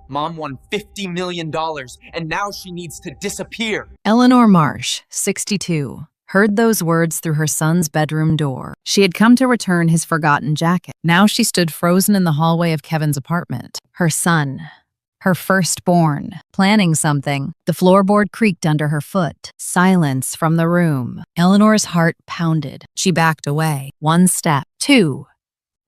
Mom won $50 million, and now she needs to disappear. Eleanor Marsh, 62, heard those words through her son's bedroom door. She had come to return his forgotten jacket. Now she stood frozen in the hallway of Kevin's apartment. Her son, her firstborn, planning something. The floorboard creaked under her foot. Silence from the room. Eleanor's heart pounded. She backed away. 1 step. 2.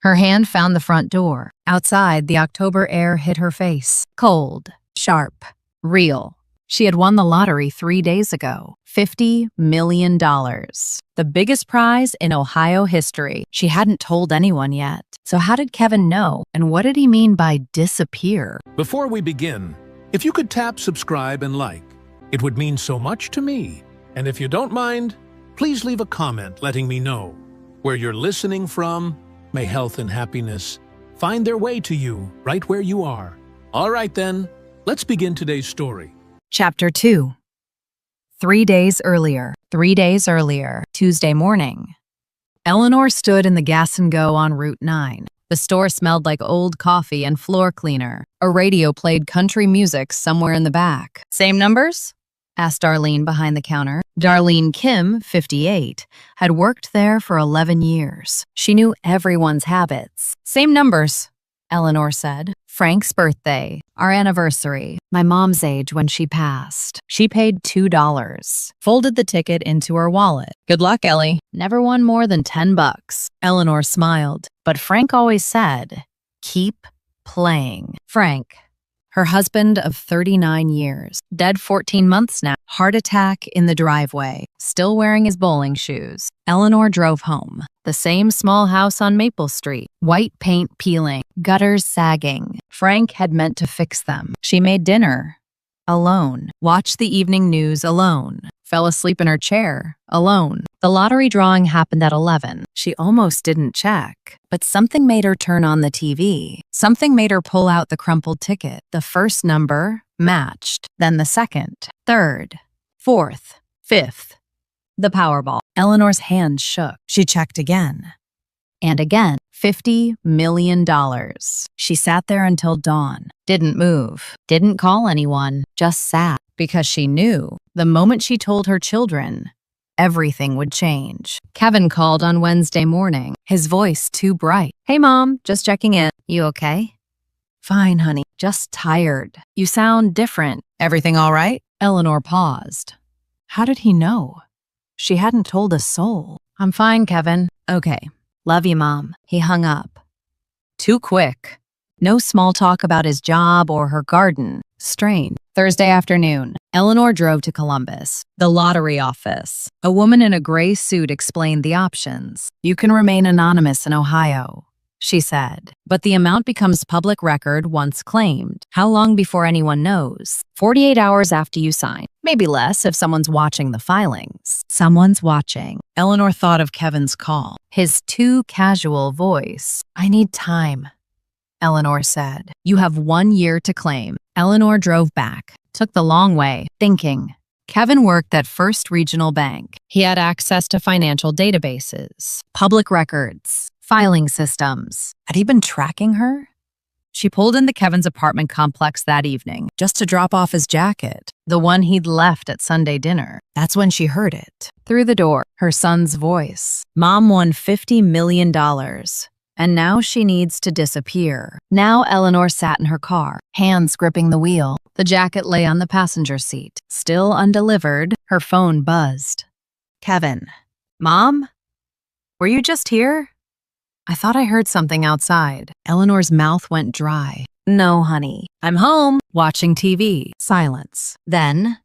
Her hand found the front door. Outside, the October air hit her face. Cold, sharp, real. She had won the lottery 3 days ago. $50 million. The biggest prize in Ohio history. She hadn't told anyone yet. So how did Kevin know? And what did he mean by disappear? Before we begin, if you could tap subscribe and like, it would mean so much to me. And if you don't mind, please leave a comment letting me know where you're listening from. May health and happiness find their way to you right where you are. All right then, let's begin today's story. Chapter 2. 3 days earlier. 3 days earlier, Tuesday morning. Eleanor stood in the Gas and Go on Route 9. The store smelled like old coffee and floor cleaner. A radio played country music somewhere in the back. Same numbers? Asked Darlene behind the counter. Darlene Kim, 58, had worked there for 11 years. She knew everyone's habits. Same numbers, Eleanor said. Frank's birthday, our anniversary, my mom's age when she passed. She paid $2, folded the ticket into her wallet. Good luck, Ellie. Never won more than $10. Eleanor smiled, but Frank always said, keep playing. Frank, her husband of 39 years, dead 14 months now. Heart attack in the driveway, still wearing his bowling shoes. Eleanor drove home. The same small house on Maple Street. White paint peeling, gutters sagging. Frank had meant to fix them. She made dinner alone, watched the evening news alone, fell asleep in her chair alone. The lottery drawing happened at 11. She almost didn't check, but something made her turn on the TV. Something made her pull out the crumpled ticket. The first number matched, then the second, third, fourth, fifth. The Powerball. Eleanor's hand shook. She checked again. And again. $50 million. She sat there until dawn. Didn't move. Didn't call anyone. Just sat. Because she knew the moment she told her children, everything would change. Kevin called on Wednesday morning. His voice too bright. Hey, Mom. Just checking in. You okay? Fine, honey. Just tired. You sound different. Everything all right? Eleanor paused. How did he know? She hadn't told a soul. I'm fine, Kevin. Okay. Love you, Mom. He hung up. Too quick. No small talk about his job or her garden. Strange. Thursday afternoon, Eleanor drove to Columbus, the lottery office. A woman in a gray suit explained the options. You can remain anonymous in Ohio, she said, but the amount becomes public record once claimed. How long before anyone knows? 48 hours after you sign. Maybe less if someone's watching the filings. Someone's watching. Eleanor thought of Kevin's call. His too casual voice. I need time, Eleanor said. You have 1 year to claim. Eleanor drove back, took the long way, thinking. Kevin worked at First Regional Bank. He had access to financial databases, public records, filing systems. Had he been tracking her? She pulled into Kevin's apartment complex that evening, just to drop off his jacket, the one he'd left at Sunday dinner. That's when she heard it. Through the door, her son's voice. Mom won $50 million. And now she needs to disappear. Now Eleanor sat in her car, hands gripping the wheel. The jacket lay on the passenger seat. Still undelivered, her phone buzzed. Kevin. Mom? Were you just here? I thought I heard something outside. Eleanor's mouth went dry. No, honey. I'm home, watching TV. Silence. Then,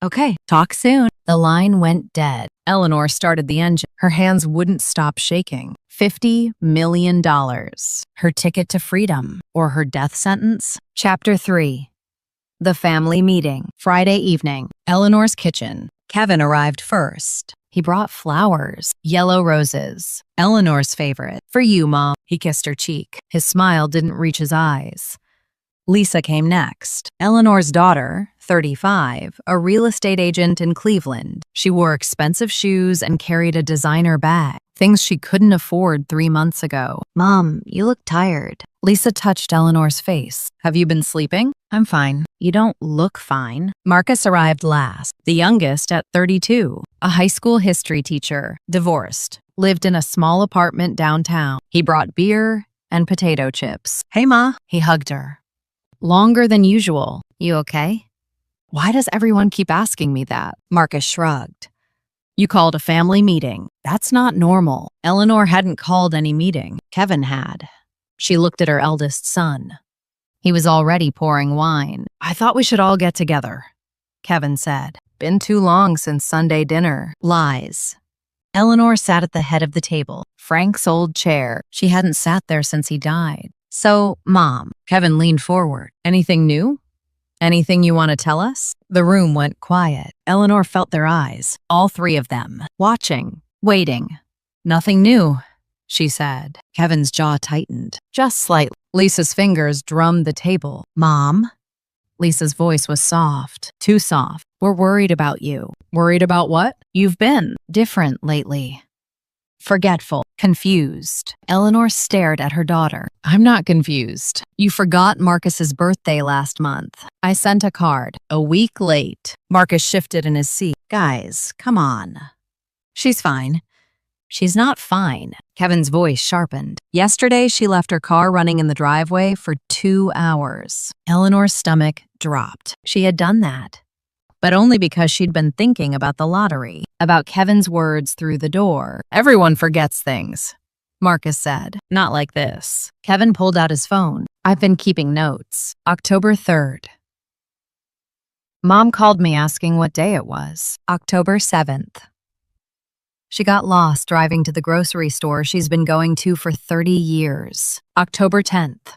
okay, talk soon. The line went dead. Eleanor started the engine. Her hands wouldn't stop shaking. $50 million. Her ticket to freedom. Or her death sentence? Chapter 3. The family meeting. Friday evening. Eleanor's kitchen. Kevin arrived first. He brought flowers, yellow roses. Eleanor's favorite. For you, Mom. He kissed her cheek. His smile didn't reach his eyes. Lisa came next. Eleanor's daughter, 35, a real estate agent in Cleveland. She wore expensive shoes and carried a designer bag. things she couldn't afford 3 months ago. Mom, you look tired. Lisa touched Eleanor's face. Have you been sleeping? I'm fine. You don't look fine. Marcus arrived last, the youngest at 32, a high school history teacher, divorced, lived in a small apartment downtown. He brought beer and potato chips. Hey, Ma. He hugged her. Longer than usual. You okay? Why does everyone keep asking me that? Marcus shrugged. You called a family meeting. That's not normal. Eleanor hadn't called any meeting. Kevin had. She looked at her eldest son. He was already pouring wine. I thought we should all get together, Kevin said. Been too long since Sunday dinner. Lies. Eleanor sat at the head of the table, Frank's old chair. She hadn't sat there since he died. So, Mom, Kevin leaned forward. Anything new? Anything you want to tell us? The room went quiet. Eleanor felt their eyes, all three of them, watching, waiting. Nothing new, she said. Kevin's jaw tightened, just slightly. Lisa's fingers drummed the table. Mom? Lisa's voice was soft, too soft. We're worried about you. Worried about what? You've been different lately. Forgetful, confused. Eleanor stared at her daughter. I'm not confused. You forgot Marcus's birthday last month. I sent a card, a week late. Marcus shifted in his seat. Guys, come on. She's fine. She's not fine. Kevin's voice sharpened. Yesterday, she left her car running in the driveway for 2 hours. Eleanor's stomach dropped. She had done that, but only because she'd been thinking about the lottery, about Kevin's words through the door. Everyone forgets things, Marcus said. Not like this. Kevin pulled out his phone. I've been keeping notes. October 3rd. Mom called me asking what day it was. October 7th. She got lost driving to the grocery store she's been going to for 30 years. October 10th.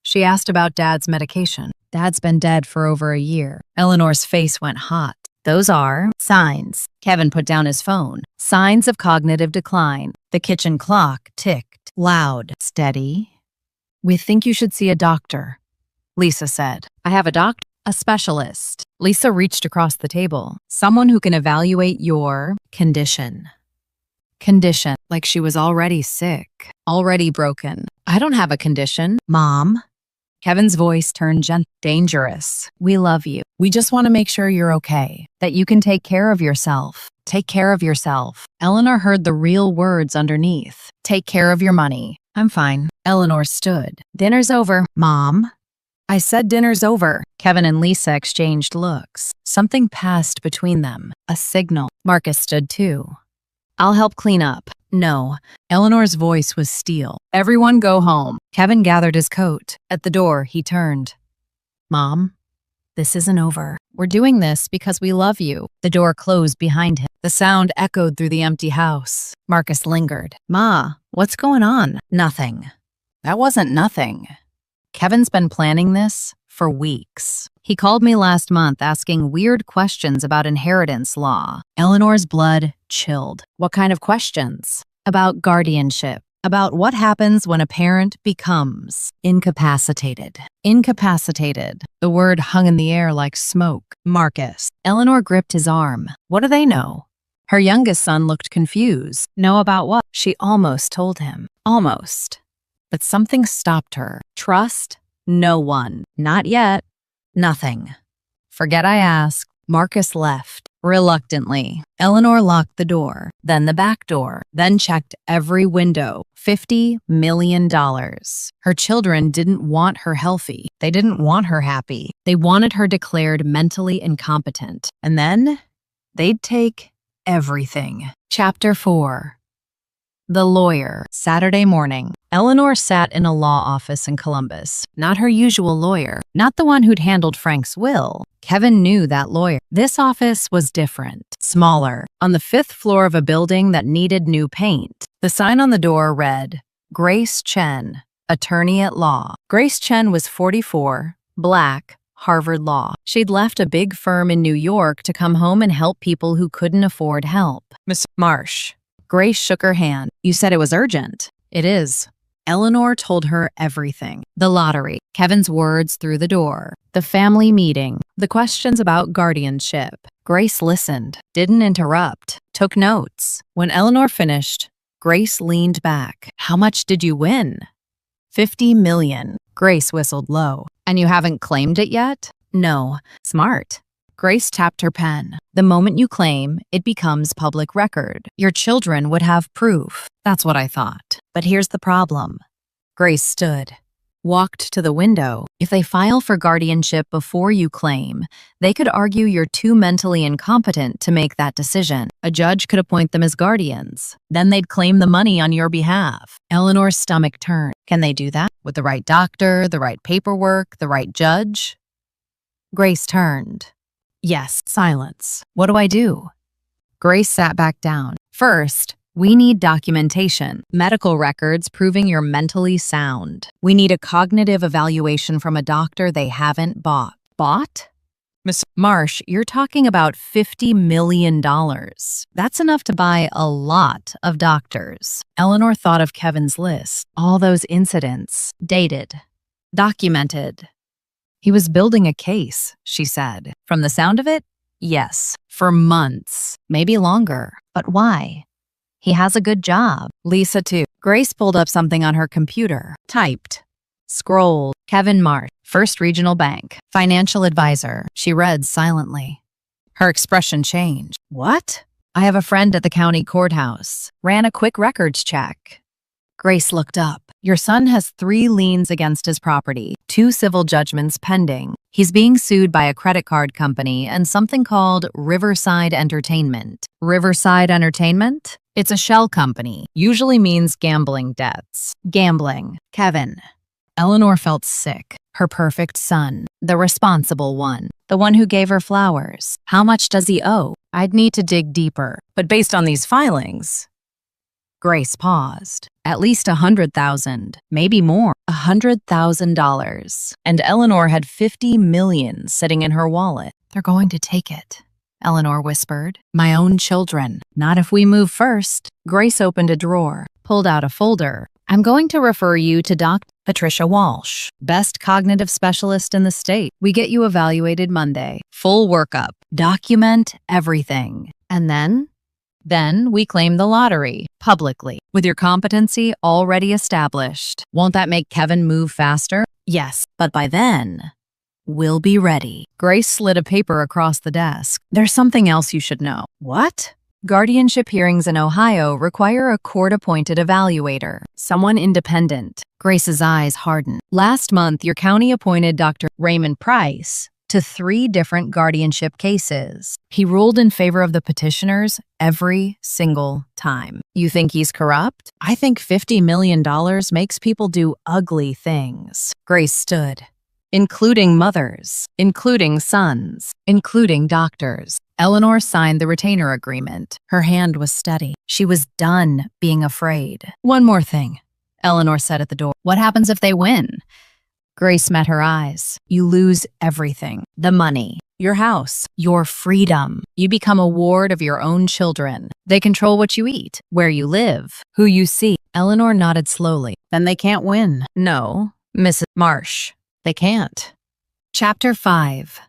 She asked about Dad's medication. Dad's been dead for over a year. Eleanor's face went hot. Those are signs. Kevin put down his phone. Signs of cognitive decline. The kitchen clock ticked. Loud. Steady. We think you should see a doctor, Lisa said. I have a doctor? A specialist. Lisa reached across the table. Someone who can evaluate your condition. Condition. Like she was already sick. Already broken. I don't have a condition. Mom? Kevin's voice turned gentle. Dangerous. We love you. We just want to make sure you're okay. That you can take care of yourself. Take care of yourself. Eleanor heard the real words underneath. Take care of your money. I'm fine. Eleanor stood. Dinner's over. Mom? I said dinner's over. Kevin and Lisa exchanged looks. Something passed between them. A signal. Marcus stood too. I'll help clean up. No. Eleanor's voice was steel. Everyone go home. Kevin gathered his coat. At the door, he turned. Mom, this isn't over. We're doing this because we love you. The door closed behind him. The sound echoed through the empty house. Marcus lingered. Ma, what's going on? Nothing. That wasn't nothing. Kevin's been planning this for weeks. He called me last month asking weird questions about inheritance law. Eleanor's blood chilled. What kind of questions? About guardianship. About what happens when a parent becomes incapacitated. Incapacitated. The word hung in the air like smoke. Marcus. Eleanor gripped his arm. What do they know? Her youngest son looked confused. Know about what? She almost told him. Almost. But something stopped her. Trust? No one. Not yet. Nothing. Forget I asked. Marcus left, reluctantly. Eleanor locked the door, then the back door, then checked every window. $50 million. Her children didn't want her healthy. They didn't want her happy. They wanted her declared mentally incompetent. And then they'd take everything. Chapter 4. The lawyer. Saturday morning. Eleanor sat in a law office in Columbus. Not her usual lawyer. Not the one who'd handled Frank's will. Kevin knew that lawyer. This office was different. Smaller. On the 5th floor of a building that needed new paint. The sign on the door read, Grace Chen, attorney at law. Grace Chen was 44, black, Harvard Law. She'd left a big firm in New York to come home and help people who couldn't afford help. Miss Marsh. Grace shook her hand. You said it was urgent. It is. Eleanor told her everything. The lottery, Kevin's words through the door, the family meeting, the questions about guardianship. Grace listened, didn't interrupt, took notes. When Eleanor finished, Grace leaned back. How much did you win? 50 million. Grace whistled low. And you haven't claimed it yet? No. Smart. Grace tapped her pen. The moment you claim, it becomes public record. Your children would have proof. That's what I thought. But here's the problem. Grace stood, walked to the window. If they file for guardianship before you claim, they could argue you're too mentally incompetent to make that decision. A judge could appoint them as guardians. Then they'd claim the money on your behalf. Eleanor's stomach turned. Can they do that? With the right doctor, the right paperwork, the right judge? Grace turned. Yes. Silence. What do I do? Grace sat back down. First, we need documentation, medical records proving you're mentally sound. We need a cognitive evaluation from a doctor they haven't bought. Bought? Miss Marsh, you're talking about $50 million. That's enough to buy a lot of doctors. Eleanor thought of Kevin's list. All those incidents. Dated. Documented. He was building a case, she said. From the sound of it, yes. For months. Maybe longer. But why? He has a good job. Lisa, too. Grace pulled up something on her computer. Typed. Scrolled. Kevin Marsh, First Regional Bank. Financial advisor. She read silently. Her expression changed. What? I have a friend at the county courthouse. Ran a quick records check. Grace looked up. Your son has 3 liens against his property, 2 civil judgments pending. He's being sued by a credit card company and something called Riverside Entertainment. Riverside Entertainment? It's a shell company. Usually means gambling debts. Gambling. Kevin. Eleanor felt sick. Her perfect son. The responsible one. The one who gave her flowers. How much does he owe? I'd need to dig deeper. But based on these filings... Grace paused. At least $100,000, maybe more. $100,000. And Eleanor had 50 million sitting in her wallet. They're going to take it, Eleanor whispered. My own children. Not if we move first. Grace opened a drawer, pulled out a folder. I'm going to refer you to Dr. Patricia Walsh, best cognitive specialist in the state. We get you evaluated Monday. Full workup. Document everything. And then we claim the lottery, publicly, with your competency already established. Won't that make Kevin move faster? Yes, but by then, we'll be ready. Grace slid a paper across the desk. There's something else you should know. What? Guardianship hearings in Ohio require a court-appointed evaluator, someone independent. Grace's eyes hardened. Last month, your county appointed Dr. Raymond Price to 3 different guardianship cases. He ruled in favor of the petitioners every single time. You think he's corrupt? I think $50 million makes people do ugly things. Grace stood. Including mothers, including sons, including doctors. Eleanor signed the retainer agreement. Her hand was steady. She was done being afraid. One more thing, Eleanor said at the door. What happens if they win? Grace met her eyes. You lose everything. The money, your house, your freedom. You become a ward of your own children. They control what you eat, where you live, who you see. Eleanor nodded slowly. Then they can't win. No, Mrs. Marsh, they can't. Chapter 5.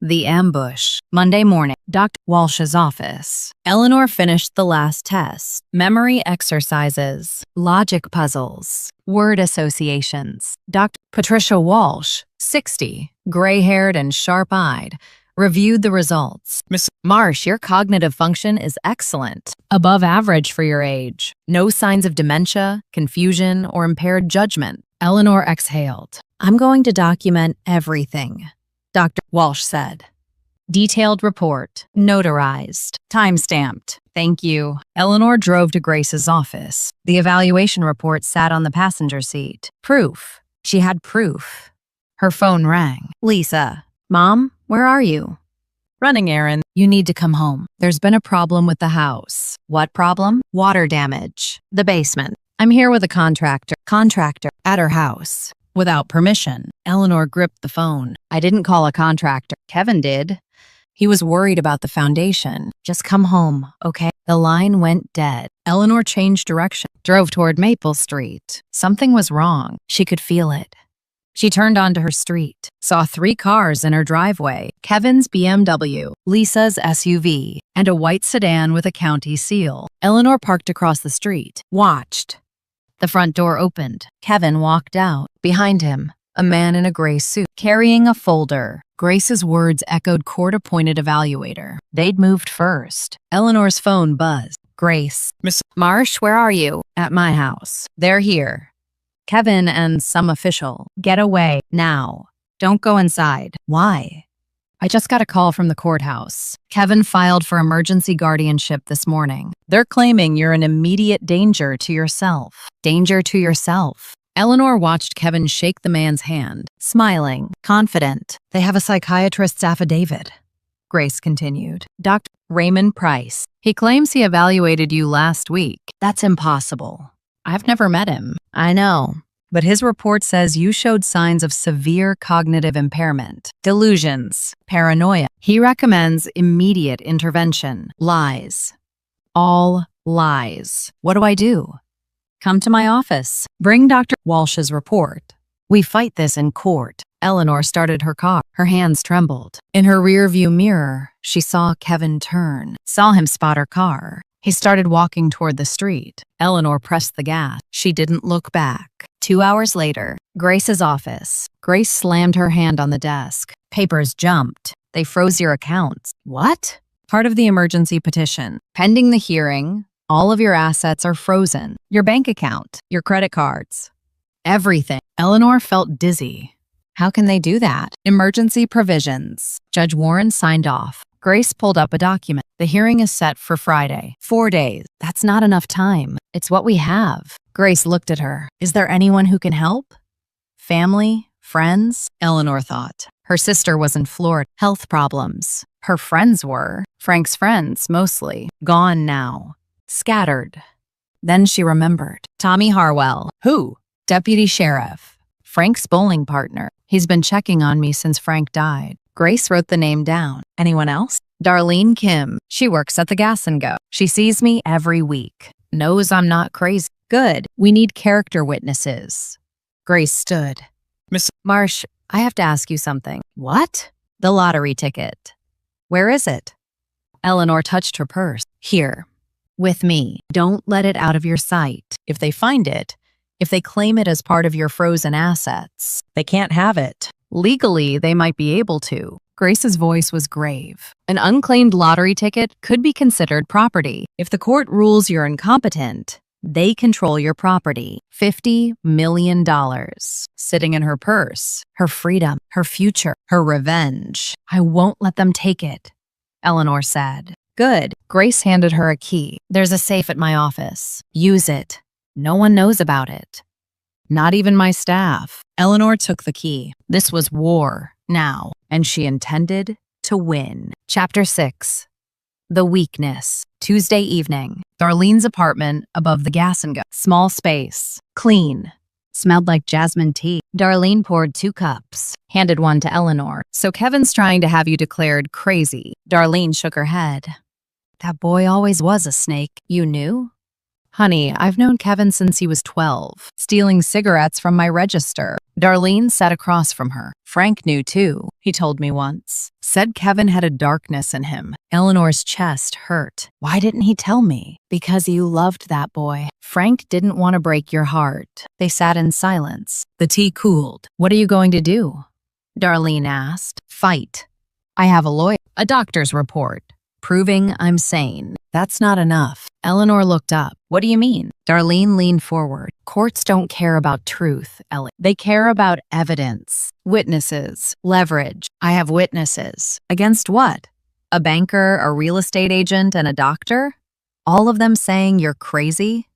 The Ambush. Monday morning, Dr. Walsh's office. Eleanor finished the last test. Memory exercises, logic puzzles, word associations. Dr. Patricia Walsh, 60, gray-haired and sharp-eyed, reviewed the results. Miss Marsh, your cognitive function is excellent. Above average for your age. No signs of dementia, confusion, or impaired judgment. Eleanor exhaled. I'm going to document everything, Dr. Walsh said. Detailed report, notarized, time-stamped. Thank you. Eleanor drove to Grace's office. The evaluation report sat on the passenger seat. Proof. She had proof. Her phone rang. Lisa. Mom, where are you? Running errand. You need to come home. There's been a problem with the house. What problem? Water damage. The basement. I'm here with a contractor. Contractor. At her house. Without permission. Eleanor gripped the phone. I didn't call a contractor. Kevin did. He was worried about the foundation. Just come home, okay? The line went dead. Eleanor changed direction, drove toward Maple Street. Something was wrong. She could feel it. She turned onto her street, saw 3 cars in her driveway, Kevin's BMW, Lisa's SUV, and a white sedan with a county seal. Eleanor parked across the street, watched. The front door opened. Kevin walked out. Behind him, a man in a gray suit, carrying a folder. Grace's words echoed court-appointed evaluator. They'd moved first. Eleanor's phone buzzed. Grace. Miss Marsh, where are you? At my house. They're here. Kevin and some official. Get away, now. Don't go inside. Why? I just got a call from the courthouse. Kevin filed for emergency guardianship this morning. They're claiming you're an immediate danger to yourself. Danger to yourself. Eleanor watched Kevin shake the man's hand, smiling, confident. They have a psychiatrist's affidavit. Grace continued. Dr. Raymond Price. He claims he evaluated you last week. That's impossible. I've never met him. I know. But his report says you showed signs of severe cognitive impairment, delusions, paranoia. He recommends immediate intervention. Lies. All lies. What do I do? Come to my office. Bring Dr. Walsh's report. We fight this in court. Eleanor started her car. Her hands trembled. In her rearview mirror, she saw Kevin turn, saw him spot her car. He started walking toward the street. Eleanor pressed the gas. She didn't look back. 2 hours later, Grace's office. Grace slammed her hand on the desk. Papers jumped. They froze your accounts. What? Part of the emergency petition. Pending the hearing, all of your assets are frozen. Your bank account, your credit cards, everything. Eleanor felt dizzy. How can they do that? Emergency provisions. Judge Warren signed off. Grace pulled up a document. The hearing is set for Friday. 4 days. That's not enough time. It's what we have. Grace looked at her. Is there anyone who can help? Family? Friends? Eleanor thought. Her sister was in Florida. Health problems. Her friends were. Frank's friends, mostly. Gone now. Scattered. Then she remembered. Tommy Harwell. Who? Deputy Sheriff. Frank's bowling partner. He's been checking on me since Frank died. Grace wrote the name down. Anyone else? Darlene Kim. She works at the Gas and Go. She sees me every week. Knows I'm not crazy. Good. We need character witnesses. Grace stood. Miss Marsh, I have to ask you something. What? The lottery ticket. Where is it? Eleanor touched her purse. Here. With me. Don't let it out of your sight. If they find it, if they claim it as part of your frozen assets, they can't have it. Legally, they might be able to. Grace's voice was grave. An unclaimed lottery ticket could be considered property. If the court rules you're incompetent, they control your property. $50 million. Sitting in her purse. Her freedom. Her future. Her revenge. I won't let them take it, Eleanor said. Good. Grace handed her a key. There's a safe at my office. Use it. No one knows about it. Not even my staff. Eleanor took the key. This was war now, and she intended to win. Chapter 6. The Weakness. Tuesday evening. Darlene's apartment above the Gas and Go. Small space. Clean. Smelled like jasmine tea. Darlene poured 2 cups, handed one to Eleanor. So Kevin's trying to have you declared crazy. Darlene shook her head. That boy always was a snake. You knew? Honey, I've known Kevin since he was 12, stealing cigarettes from my register. Darlene sat across from her. Frank knew too, he told me once. Said Kevin had a darkness in him. Eleanor's chest hurt. Why didn't he tell me? Because you loved that boy. Frank didn't want to break your heart. They sat in silence. The tea cooled. What are you going to do? Darlene asked. Fight. I have a lawyer. A doctor's report. Proving I'm sane. That's not enough. Eleanor looked up. What do you mean? Darlene leaned forward. Courts don't care about truth, Ellie. They care about evidence, witnesses, leverage. I have witnesses. Against what? A banker, a real estate agent, and a doctor? All of them saying you're crazy?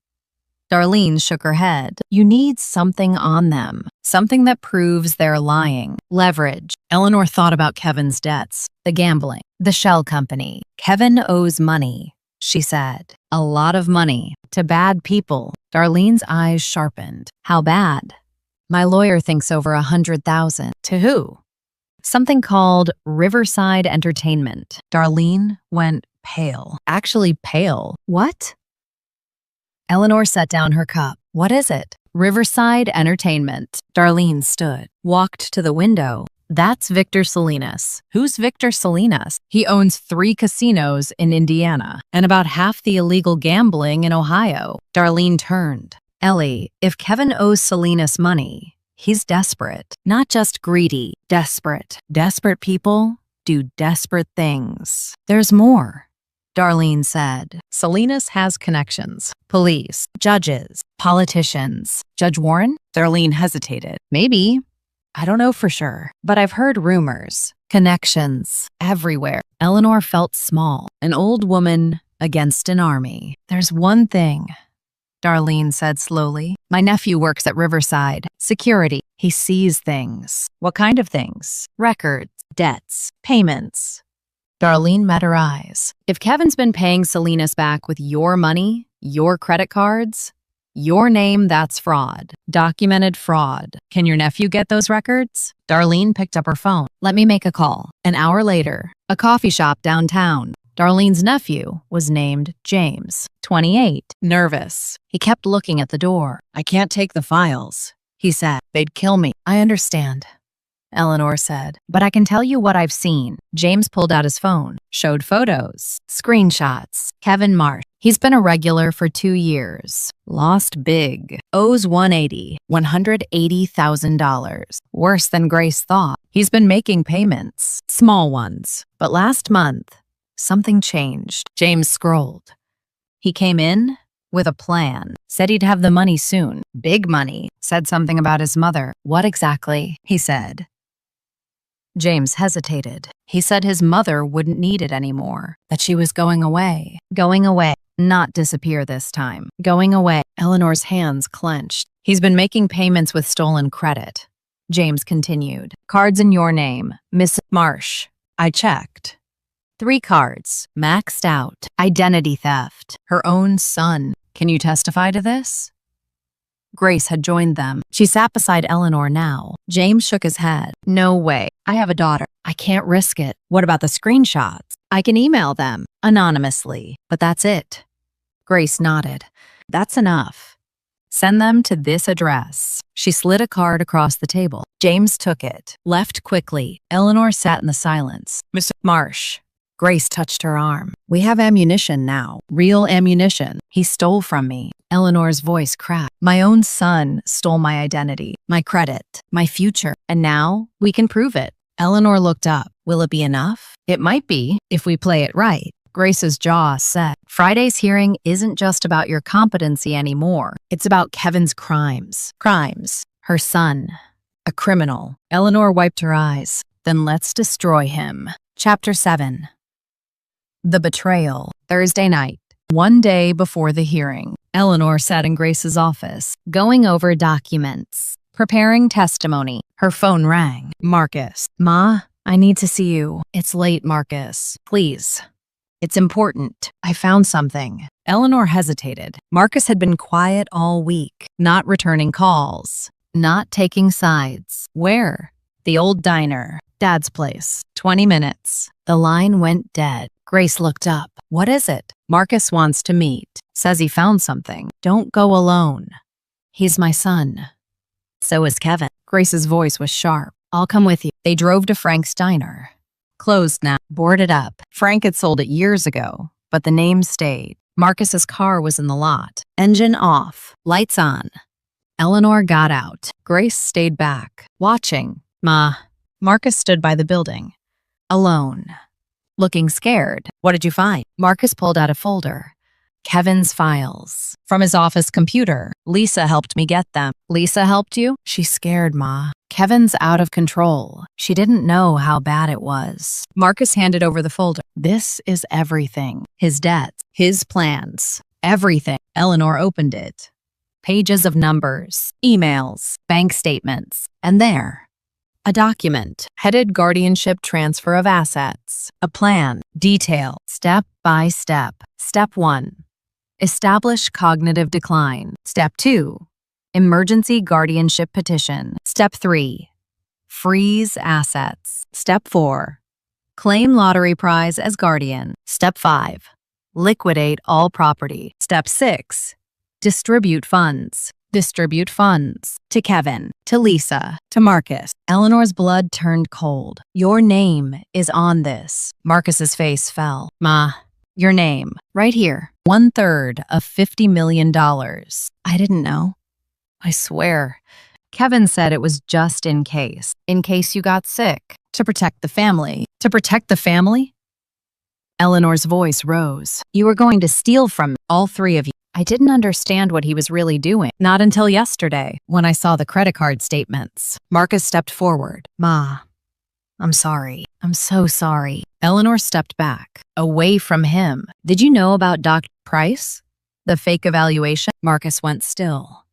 Darlene shook her head. You need something on them. Something that proves they're lying. Leverage. Eleanor thought about Kevin's debts. The gambling. The shell company. Kevin owes money, she said. A lot of money. To bad people. Darlene's eyes sharpened. How bad? My lawyer thinks over $100,000. To who? Something called Riverside Entertainment. Darlene went pale. Actually pale. What? Eleanor set down her cup. What is it? Riverside Entertainment. Darlene stood, walked to the window. That's Victor Salinas. Who's Victor Salinas? He owns 3 casinos in Indiana and about half the illegal gambling in Ohio. Darlene turned. Ellie, if Kevin owes Salinas money, he's desperate. Not just greedy, desperate. Desperate people do desperate things. There's more, Darlene said. Salinas has connections. Police, judges, politicians. Judge Warren? Darlene hesitated. Maybe. I don't know for sure, but I've heard rumors. Connections everywhere. Eleanor felt small, an old woman against an army. There's one thing, Darlene said slowly. My nephew works at Riverside. Security. He sees things. What kind of things? Records, debts, payments. Darlene met her eyes. If Kevin's been paying Salinas back with your money, your credit cards, your name, that's fraud. Documented fraud. Can your nephew get those records? Darlene picked up her phone. Let me make a call. An hour later, a coffee shop downtown. Darlene's nephew was named James, 28, nervous. He kept looking at the door. I can't take the files, he said. They'd kill me. I understand, Eleanor said, but I can tell you what I've seen. James pulled out his phone, showed photos, screenshots. Kevin Marsh. He's been a regular for 2 years. Lost big. Owes $180,000. Worse than Grace thought. He's been making payments. Small ones. But last month, something changed. James scrolled. He came in with a plan. Said he'd have the money soon. Big money. Said something about his mother. What exactly? He said. James hesitated. He said his mother wouldn't need it anymore. That she was going away. Going away. Not disappear this time. Going away. Eleanor's hands clenched. He's been making payments with stolen credit. James continued. Cards in your name, Miss Marsh. I checked. 3 cards. Maxed out. Identity theft. Her own son. Can you testify to this? Grace had joined them. She sat beside Eleanor now. James shook his head. No way. I have a daughter. I can't risk it. What about the screenshots? I can email them anonymously, but that's it. Grace nodded. That's enough. Send them to this address. She slid a card across the table. James took it, left quickly. Eleanor sat in the silence. Miss Marsh. Grace touched her arm. We have ammunition now. Real ammunition. He stole from me. Eleanor's voice cracked. My own son stole my identity, my credit, my future, and now we can prove it. Eleanor looked up. Will it be enough? It might be, if we play it right. Grace's jaw set. Friday's hearing isn't just about your competency anymore. It's about Kevin's crimes. Crimes. Her son. A criminal. Eleanor wiped her eyes. Then let's destroy him. Chapter 7. The Betrayal. Thursday night. One day before the hearing, Eleanor sat in Grace's office, going over documents, preparing testimony. Her phone rang. Marcus. Ma, I need to see you. It's late, Marcus. Please. It's important. I found something. Eleanor hesitated. Marcus had been quiet all week, not returning calls, not taking sides. Where? The old diner. Dad's place. 20 minutes. The line went dead. Grace looked up. What is it? Marcus wants to meet. Says he found something. Don't go alone. He's my son. So is Kevin. Grace's voice was sharp. I'll come with you. They drove to Frank's diner. Closed now. Boarded up. Frank had sold it years ago, but the name stayed. Marcus's car was in the lot. Engine off. Lights on. Eleanor got out. Grace stayed back, watching. Ma. Marcus stood by the building. Alone. Looking scared. What did you find? Marcus pulled out a folder. Kevin's files. From his office computer. Lisa helped me get them. Lisa helped you? She's scared, Ma. Kevin's out of control. She didn't know how bad it was. Marcus handed over the folder. This is everything. His debts. His plans. Everything. Eleanor opened it. Pages of numbers. Emails. Bank statements. And there. A document, headed Guardianship Transfer of Assets. A plan, detail, step by step. Step 1. Establish cognitive decline. Step 2. Emergency guardianship petition. Step 3. Freeze assets. Step 4. Claim lottery prize as guardian. Step 5. Liquidate all property. Step 6. Distribute funds. Distribute funds. To Kevin. To Lisa. To Marcus. Eleanor's blood turned cold. Your name is on this. Marcus's face fell. Ma, your name. Right here. 1/3 of $50 million. I didn't know. I swear. Kevin said it was just in case. In case you got sick. To protect the family. To protect the family? Eleanor's voice rose. You were going to steal from all three of you. I didn't understand what he was really doing. Not until yesterday, when I saw the credit card statements. Marcus stepped forward. Ma, I'm sorry. I'm so sorry. Eleanor stepped back, away from him. Did you know about Dr. Price? The fake evaluation? Marcus went still.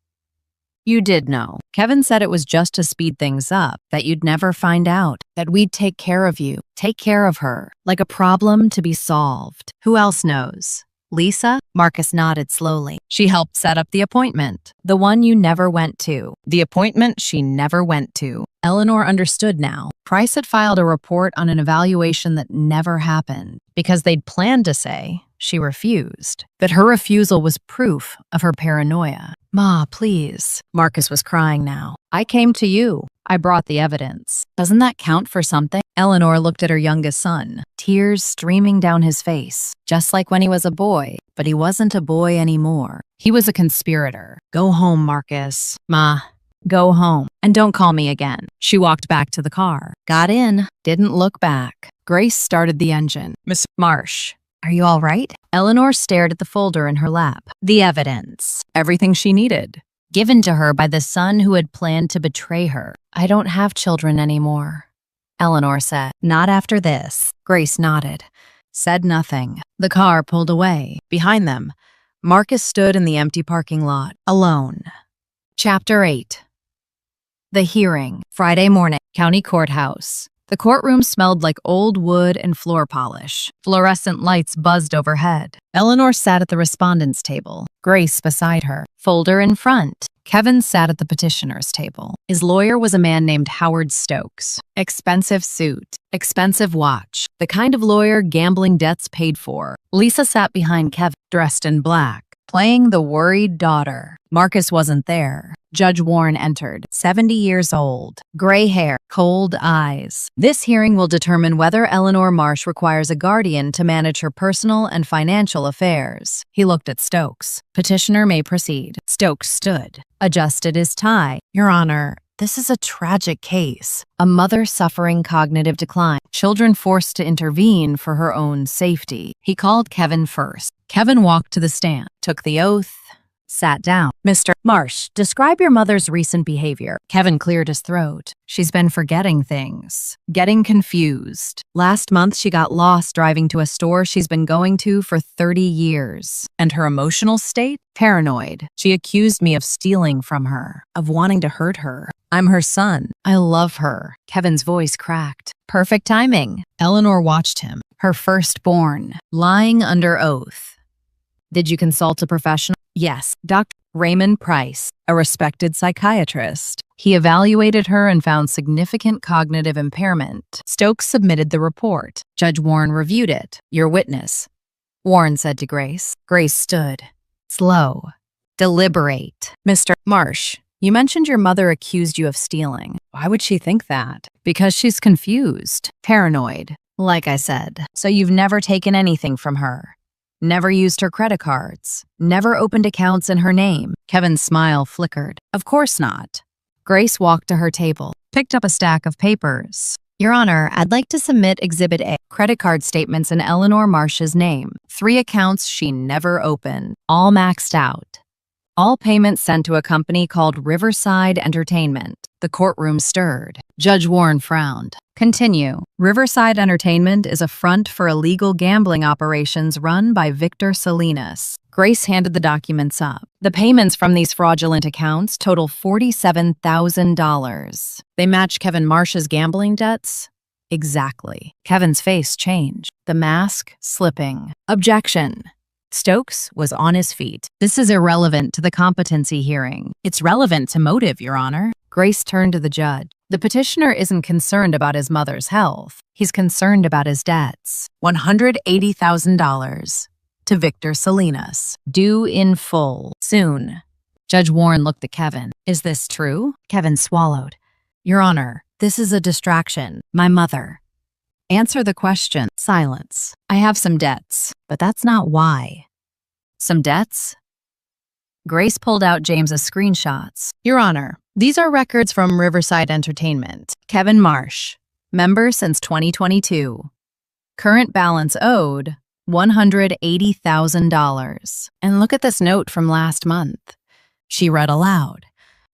You did know. Kevin said it was just to speed things up, that you'd never find out, that we'd take care of you, take care of her, like a problem to be solved. Who else knows? Lisa? Marcus nodded slowly. She helped set up the appointment, the one you never went to, the appointment she never went to. Eleanor understood now. Price had filed a report on an evaluation that never happened, because they'd planned to say she refused. But her refusal was proof of her paranoia. Ma, please. Marcus was crying now. I came to you. I brought the evidence. Doesn't that count for something? Eleanor looked at her youngest son, tears streaming down his face, just like when he was a boy. But he wasn't a boy anymore. He was a conspirator. Go home, Marcus. Ma, go home. And don't call me again. She walked back to the car, got in, didn't look back. Grace started the engine. Miss Marsh, are you all right? Eleanor stared at the folder in her lap. The evidence. Everything she needed. Given to her by the son who had planned to betray her. I don't have children anymore, Eleanor said. Not after this. Grace nodded, said nothing. The car pulled away. Behind them, Marcus stood in the empty parking lot, alone. Chapter 8. The hearing. Friday morning, county courthouse. The courtroom smelled like old wood and floor polish. Fluorescent lights buzzed overhead. Eleanor sat at the respondent's table, Grace beside her, folder in front. Kevin sat at the petitioner's table. His lawyer was a man named Howard Stokes. Expensive suit, expensive watch, the kind of lawyer gambling debts paid for. Lisa sat behind Kevin, dressed in black, playing the worried daughter. Marcus wasn't there. Judge Warren entered, 70 years old, gray hair, cold eyes. This hearing will determine whether Eleanor Marsh requires a guardian to manage her personal and financial affairs. He looked at Stokes. Petitioner may proceed. Stokes stood, adjusted his tie. Your Honor, this is a tragic case. A mother suffering cognitive decline. Children forced to intervene for her own safety. He called Kevin first. Kevin walked to the stand, took the oath, sat down. Mr. Marsh, describe your mother's recent behavior. Kevin cleared his throat. She's been forgetting things, getting confused. Last month, she got lost driving to a store she's been going to for 30 years. And her emotional state? Paranoid. She accused me of stealing from her, of wanting to hurt her. I'm her son. I love her. Kevin's voice cracked. Perfect timing. Eleanor watched him, her firstborn, lying under oath. Did you consult a professional? Yes, Dr. Raymond Price, a respected psychiatrist. He evaluated her and found significant cognitive impairment. Stokes submitted the report. Judge Warren reviewed it. Your witness, Warren said to Grace. Grace stood. Slow. Deliberate. Mr. Marsh, you mentioned your mother accused you of stealing. Why would she think that? Because she's confused, paranoid, like I said. So you've never taken anything from her. Never used her credit cards. Never opened accounts in her name. Kevin's smile flickered. Of course not. Grace walked to her table, picked up a stack of papers. Your Honor, I'd like to submit Exhibit A, credit card statements in Eleanor Marsh's name. 3 accounts she never opened, all maxed out. All payments sent to a company called Riverside Entertainment. The courtroom stirred. Judge Warren frowned. Continue. Riverside Entertainment is a front for illegal gambling operations run by Victor Salinas. Grace handed the documents up. The payments from these fraudulent accounts total $47,000. They match Kevin Marsh's gambling debts? Exactly. Kevin's face changed, the mask slipping. Objection. Stokes was on his feet. This is irrelevant to the competency hearing. It's relevant to motive, Your Honor. Grace turned to the judge. The petitioner isn't concerned about his mother's health. He's concerned about his debts. $180,000 to Victor Salinas, due in full, soon. Judge Warren looked at Kevin. Is this true? Kevin swallowed. Your Honor, this is a distraction. My mother. Answer the question. Silence. I have some debts, but that's not why. Some debts? Grace pulled out James's screenshots. Your Honor, these are records from Riverside Entertainment. Kevin Marsh, member since 2022. Current balance owed, $180,000. And look at this note from last month. She read aloud.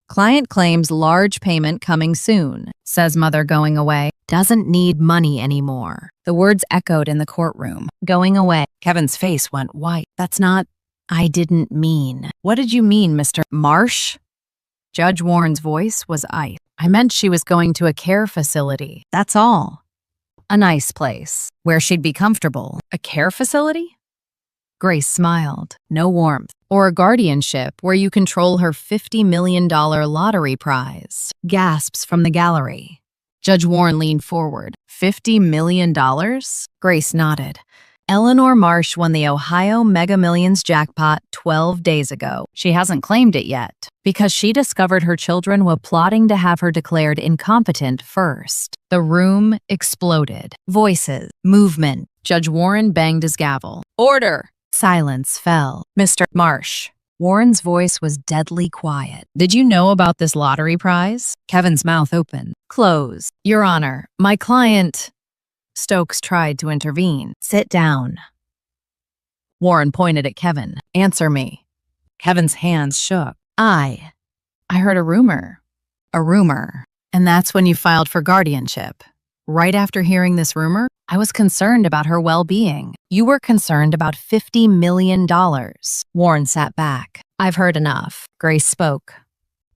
Client claims large payment coming soon, says mother going away. Doesn't need money anymore. The words echoed in the courtroom. Going away. Kevin's face went white. That's not... I didn't mean. What did you mean, Mr. Marsh? Judge Warren's voice was ice. I meant she was going to a care facility. That's all. A nice place, where she'd be comfortable. A care facility? Grace smiled. No warmth. Or a guardianship where you control her $50 million lottery prize. Gasps from the gallery. Judge Warren leaned forward. $50 million? Grace nodded. Eleanor Marsh won the Ohio Mega Millions jackpot 12 days ago. She hasn't claimed it yet, because she discovered her children were plotting to have her declared incompetent first. The room exploded. Voices. Movement. Judge Warren banged his gavel. Order! Silence fell. Mr. Marsh. Warren's voice was deadly quiet. Did you know about this lottery prize? Kevin's mouth opened. Close. Your Honor, my client... Stokes tried to intervene. Sit down. Warren pointed at Kevin. Answer me. Kevin's hands shook. I heard a rumor. A rumor. And that's when you filed for guardianship. Right after hearing this rumor, I was concerned about her well-being. You were concerned about $50 million. Warren sat back. I've heard enough. Grace spoke.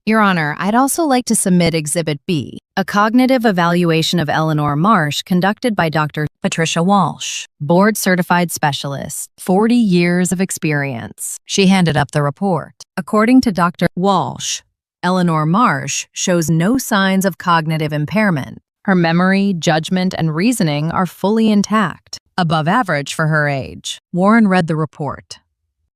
Your Honor, I'd also like to submit Exhibit B, a cognitive evaluation of Eleanor Marsh conducted by Dr. Patricia Walsh, board-certified specialist, 40 years of experience. She handed up the report. According to Dr. Walsh, Eleanor Marsh shows no signs of cognitive impairment. Her memory, judgment, and reasoning are fully intact, above average for her age. Warren read the report.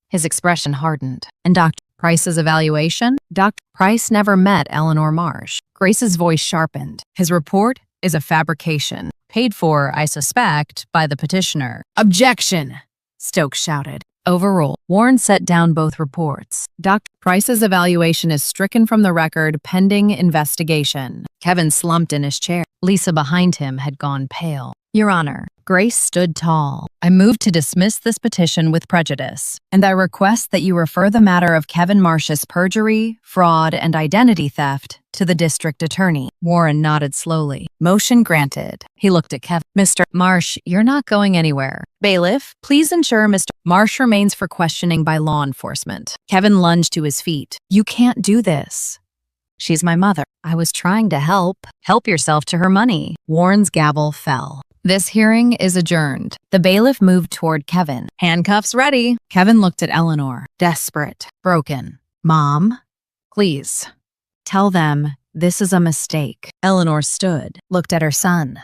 His expression hardened. And Dr. Price's evaluation? Dr. Price never met Eleanor Marsh. Grace's voice sharpened. His report is a fabrication, paid for, I suspect, by the petitioner. Objection! Stokes shouted. Overruled. Warren set down both reports. Dr. Price's evaluation is stricken from the record pending investigation. Kevin slumped in his chair. Lisa behind him had gone pale. Your Honor, Grace stood tall. I move to dismiss this petition with prejudice, and I request that you refer the matter of Kevin Marsh's perjury, fraud, and identity theft to the district attorney. Warren nodded slowly. Motion granted. He looked at Kevin. Mr. Marsh, you're not going anywhere. Bailiff, please ensure Mr. Marsh remains for questioning by law enforcement. Kevin lunged to his feet. You can't do this. She's my mother. I was trying to help. Help yourself to her money. Warren's gavel fell. This hearing is adjourned. The bailiff moved toward Kevin. Handcuffs ready. Kevin looked at Eleanor. Desperate. Broken. Mom? Please. Tell them this is a mistake. Eleanor stood, looked at her son.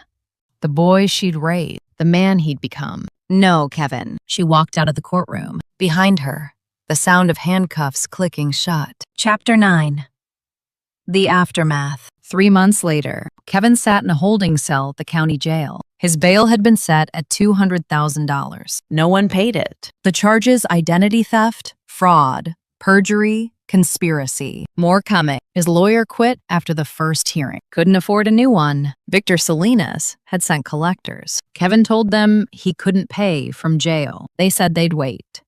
The boy she'd raised. The man he'd become. No, Kevin. She walked out of the courtroom. Behind her, the sound of handcuffs clicking shut. Chapter 9. The Aftermath. 3 months later, Kevin sat in a holding cell at the county jail. His bail had been set at $200,000. No one paid it. The charges: identity theft, fraud, perjury, conspiracy. More coming. His lawyer quit after the first hearing. Couldn't afford a new one. Victor Salinas had sent collectors. Kevin told them he couldn't pay from jail. They said they'd wait.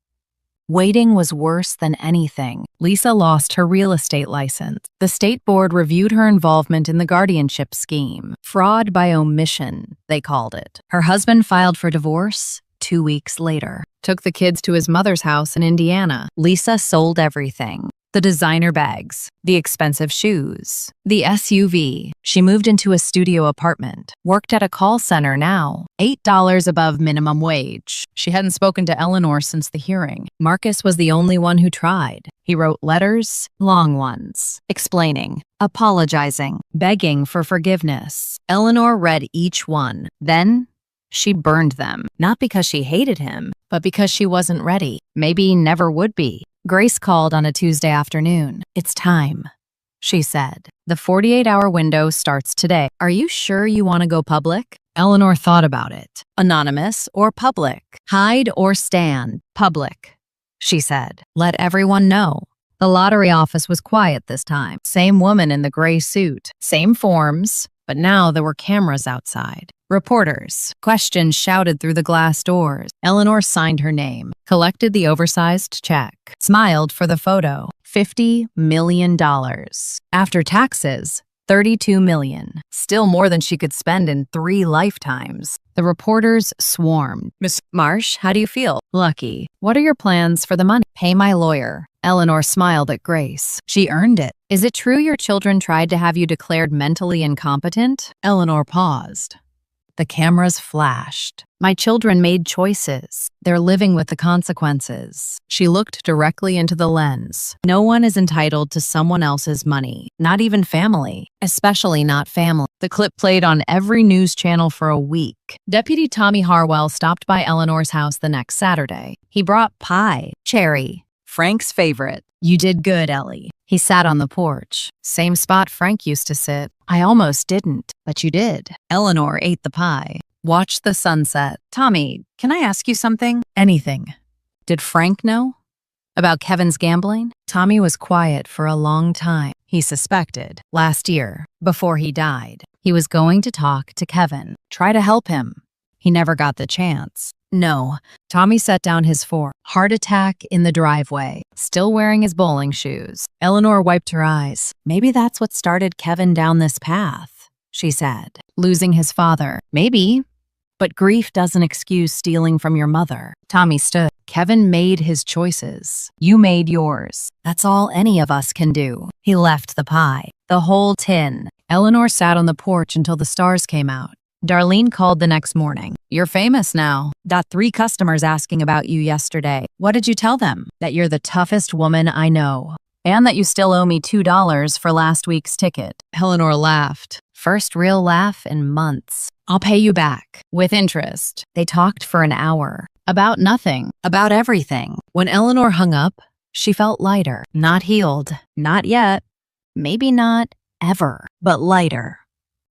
Waiting was worse than anything. Lisa lost her real estate license. The state board reviewed her involvement in the guardianship scheme. Fraud by omission, they called it. Her husband filed for divorce 2 weeks later. Took the kids to his mother's house in Indiana. Lisa sold everything. The designer bags, the expensive shoes, the SUV. She moved into a studio apartment, worked at a call center now, $8 above minimum wage. She hadn't spoken to Eleanor since the hearing. Marcus was the only one who tried. He wrote letters, long ones, explaining, apologizing, begging for forgiveness. Eleanor read each one. Then she burned them, not because she hated him, but because she wasn't ready, maybe never would be. Grace called on a Tuesday afternoon. "It's time," she said. "The 48-hour window starts today. Are you sure you want to go public?" Eleanor thought about it. "Anonymous or public? Hide or stand? Public," she said. "Let everyone know." The lottery office was quiet this time. Same woman in the gray suit. Same forms, but now there were cameras outside. Reporters. Questions shouted through the glass doors. Eleanor signed her name, collected the oversized check, smiled for the photo. $50 million. After taxes, $32 million. Still more than she could spend in 3 lifetimes. The reporters swarmed. "Miss Marsh, how do you feel?" "Lucky. What are your plans for the money?" "Pay my lawyer." Eleanor smiled at Grace. "She earned it." "Is it true your children tried to have you declared mentally incompetent?" Eleanor paused. The cameras flashed. "My children made choices. They're living with the consequences." She looked directly into the lens. No one is entitled to someone else's money, not even family, especially not family. The clip played on every news channel for a week. Deputy Tommy Harwell stopped by Eleanor's house the next Saturday. He brought pie, cherry, Frank's favorite. "You did good, Ellie." He sat on the porch. "Same spot Frank used to sit." "I almost didn't, but you did." Eleanor ate the pie, watched the sunset. "Tommy, can I ask you something?" "Anything." "Did Frank know about Kevin's gambling?" Tommy was quiet for a long time. He suspected. Last year, before he died, he was going to talk to Kevin, try to help him. He never got the chance. "No." Tommy set down his fork. Heart attack in the driveway, still wearing his bowling shoes. Eleanor wiped her eyes. "Maybe that's what started Kevin down this path," she said. "Losing his father. Maybe. But grief doesn't excuse stealing from your mother." Tommy stood. "Kevin made his choices. You made yours. That's all any of us can do." He left the pie, the whole tin. Eleanor sat on the porch until the stars came out. Darlene called the next morning. "You're famous now. Got 3 customers asking about you yesterday. What did you tell them?" "That you're the toughest woman I know. And that you still owe me $2 for last week's ticket." Eleanor laughed. First real laugh in months. "I'll pay you back. With interest." They talked for an hour. About nothing. About everything. When Eleanor hung up, she felt lighter. Not healed. Not yet. Maybe not ever. But lighter.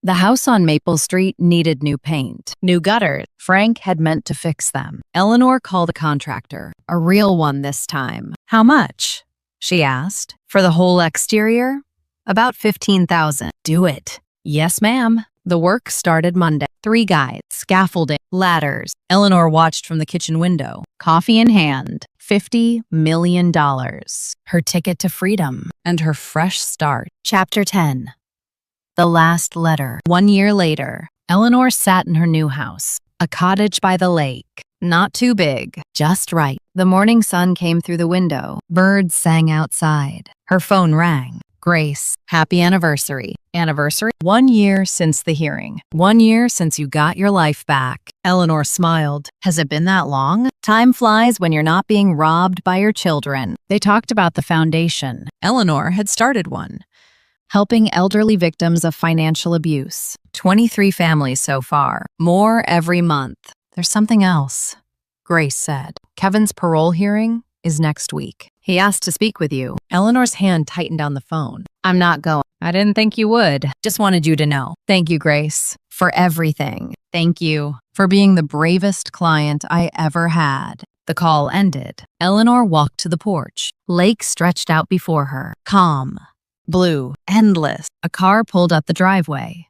The house on Maple Street needed new paint, new gutters. Frank had meant to fix them. Eleanor called a contractor, a real one this time. "How much?" she asked. "For the whole exterior?" "About $15,000. "Do it." "Yes, ma'am." The work started Monday. 3 guys, scaffolding, ladders. Eleanor watched from the kitchen window, coffee in hand. $50 million. Her ticket to freedom and her fresh start. Chapter 10. The last letter. 1 year later, Eleanor sat in her new house, a cottage by the lake. Not too big, just right. The morning sun came through the window. Birds sang outside. Her phone rang. "Grace, happy anniversary." "Anniversary?" 1 year since the hearing. 1 year since you got your life back. Eleanor smiled. "Has it been that long?" "Time flies when you're not being robbed by your children." They talked about the foundation. Eleanor had started one, helping elderly victims of financial abuse. 23 families so far. More every month. "There's something else," Grace said. "Kevin's parole hearing is next week. He asked to speak with you." Eleanor's hand tightened on the phone. "I'm not going." "I didn't think you would. Just wanted you to know." "Thank you, Grace, for everything." "Thank you for being the bravest client I ever had." The call ended. Eleanor walked to the porch. Lake stretched out before her. Calm. Blue. Endless. A car pulled up the driveway.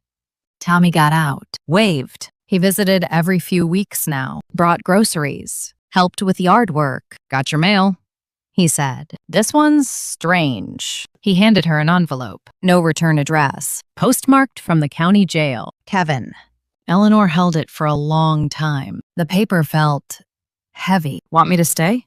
Tommy got out. Waved. He visited every few weeks now. Brought groceries. Helped with yard work. "Got your mail," he said. "This one's strange." He handed her an envelope. No return address. Postmarked from the county jail. Kevin. Eleanor held it for a long time. The paper felt heavy. "Want me to stay?"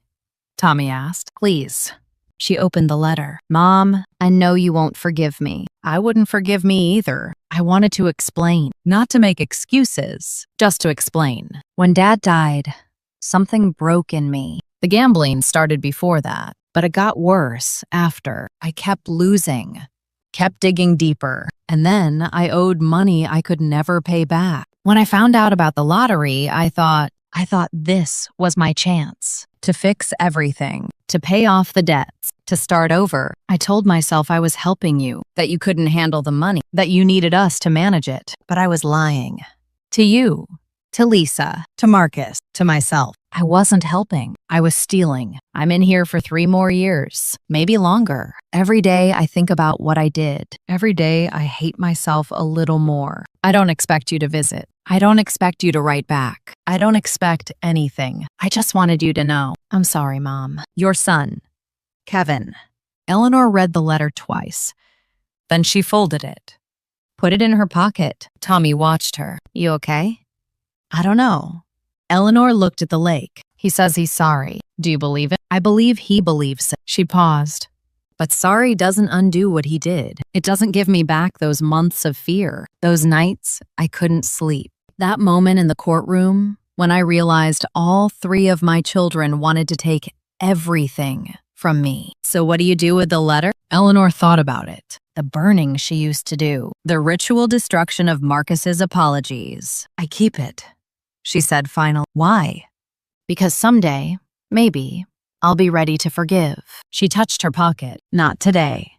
Tommy asked. "Please." She opened the letter. "Mom, I know you won't forgive me." "I wouldn't forgive me either." I wanted to explain. Not to make excuses. Just to explain. When Dad died, something broke in me. The gambling started before that, but it got worse after. I kept losing. Kept digging deeper. And then I owed money I could never pay back. When I found out about the lottery, I thought this was my chance. to fix everything, to pay off the debts, to start over. I told myself I was helping you, that you couldn't handle the money, that you needed us to manage it. But I was lying. To you, to Lisa, to Marcus, to myself. I wasn't helping. I was stealing. I'm in here for 3 more years, maybe longer. Every day I think about what I did. Every day I hate myself a little more. I don't expect you to visit. I don't expect you to write back. I don't expect anything. I just wanted you to know. I'm sorry, Mom. Your son, Kevin. Eleanor read the letter twice. Then she folded it, put it in her pocket. Tommy watched her. You okay? I don't know. Eleanor looked at the lake. He says he's sorry. Do you believe it? I believe he believes it. She paused. But sorry doesn't undo what he did. It doesn't give me back those months of fear, those nights I couldn't sleep. That moment in the courtroom when I realized all 3 of my children wanted to take everything from me. So what do you do with the letter? Eleanor thought about it. The burning she used to do. The ritual destruction of Marcus's apologies. I keep it, she said finally. Why? Because someday, maybe, I'll be ready to forgive. She touched her pocket. Not today.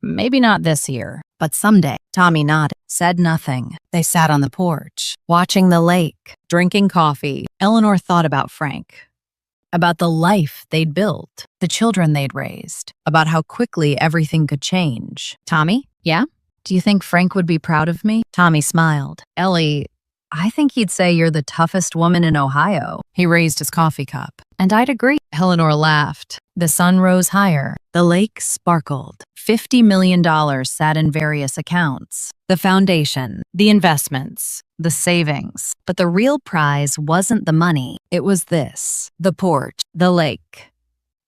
Maybe not this year, but someday. Tommy nodded, said nothing. They sat on the porch, watching the lake, drinking coffee. Eleanor thought about Frank, about the life they'd built, the children they'd raised, about how quickly everything could change. Tommy? Yeah? Do you think Frank would be proud of me? Tommy smiled. Ellie, I think he'd say you're the toughest woman in Ohio. He raised his coffee cup. And I'd agree. Eleanor laughed. The sun rose higher. The lake sparkled. $50 million sat in various accounts. The foundation, the investments, the savings. But the real prize wasn't the money. It was this. The porch, the lake,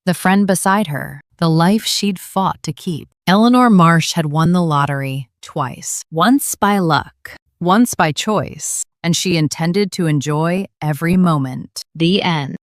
the friend beside her, the life she'd fought to keep. Eleanor Marsh had won the lottery twice. Once by luck, once by choice. And she intended to enjoy every moment. The end.